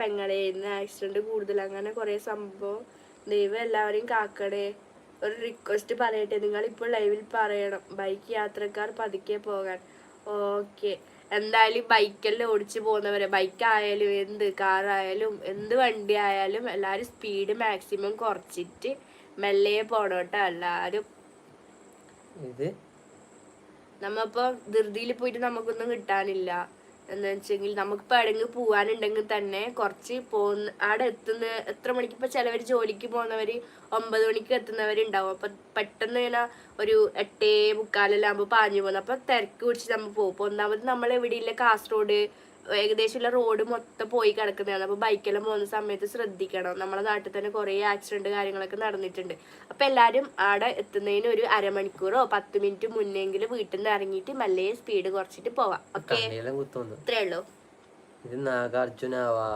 പെങ്ങളെ ഇന്ന് ആക്സിഡന്റ് കൂടുതൽ, അങ്ങനെ കുറെ സംഭവം. ദൈവം എല്ലാവരെയും കാക്കടേ. ഒരു റിക്വസ്റ്റ് പറയട്ടെ, നിങ്ങൾ ഇപ്പോൾ ലൈവിൽ പറയണം ബൈക്ക് യാത്രക്കാർ പതുക്കെ പോകാൻ. ഓക്കെ, എന്തായാലും ബൈക്കെല്ലാം ഓടിച്ചു പോകുന്നവരെ, ബൈക്കായാലും എന്ത് കാറായാലും എന്ത് വണ്ടി ആയാലും എല്ലാവരും സ്പീഡ് മാക്സിമം കുറച്ചിട്ട് മെല്ലെ പോണം കേട്ടോ എല്ലാവരും. നമ്മളിപ്പോൾ ധൃതിയിൽ പോയിട്ട് നമുക്കൊന്നും കിട്ടാനില്ല. എന്ന് വെച്ചെങ്കിൽ നമുക്കിപ്പോൾ എവിടെയെങ്കിലും പോകാനുണ്ടെങ്കിൽ തന്നെ കുറച്ച് അവിടെ എത്തുന്ന എത്ര മണിക്ക്, ഇപ്പോൾ ചിലവർ ജോലിക്ക് പോകുന്നവർ 9 മണിക്ക് എത്തുന്നവരുണ്ടാവും. അപ്പം പെട്ടെന്ന് ഇങ്ങനെ ഒരു 8:45 ആകുമ്പോൾ പാഞ്ഞു പോകുന്നത്. അപ്പം തിരക്ക് പിടിച്ച് നമ്മൾ പോകും. അപ്പോൾ ഒന്നാമത് നമ്മൾ എവിടെയില്ല, കാസർഗോഡ് ഏകദേശമുള്ള റോഡ് മൊത്തം പോയി കിടക്കുന്നതാണ്. അപ്പോൾ ബൈക്കെല്ലാം പോകുന്ന സമയത്ത് ശ്രദ്ധിക്കണം. നമ്മളെ നാട്ടിൽ തന്നെ കുറേ ആക്സിഡന്റ് കാര്യങ്ങളൊക്കെ നടന്നിട്ടുണ്ട്. അപ്പം എല്ലാവരും അവിടെ എത്തുന്നതിന് ഒരു അരമണിക്കൂറോ 10 മിനിറ്റ് മുന്നെങ്കിലും വീട്ടിൽ നിന്ന് ഇറങ്ങിയിട്ട് മെല്ലെ സ്പീഡ് കുറച്ചിട്ട് പോവാം. ഓക്കെ, ഇത്രേ ഉള്ളൂ. ഇത് നാഗാർജുനാവാ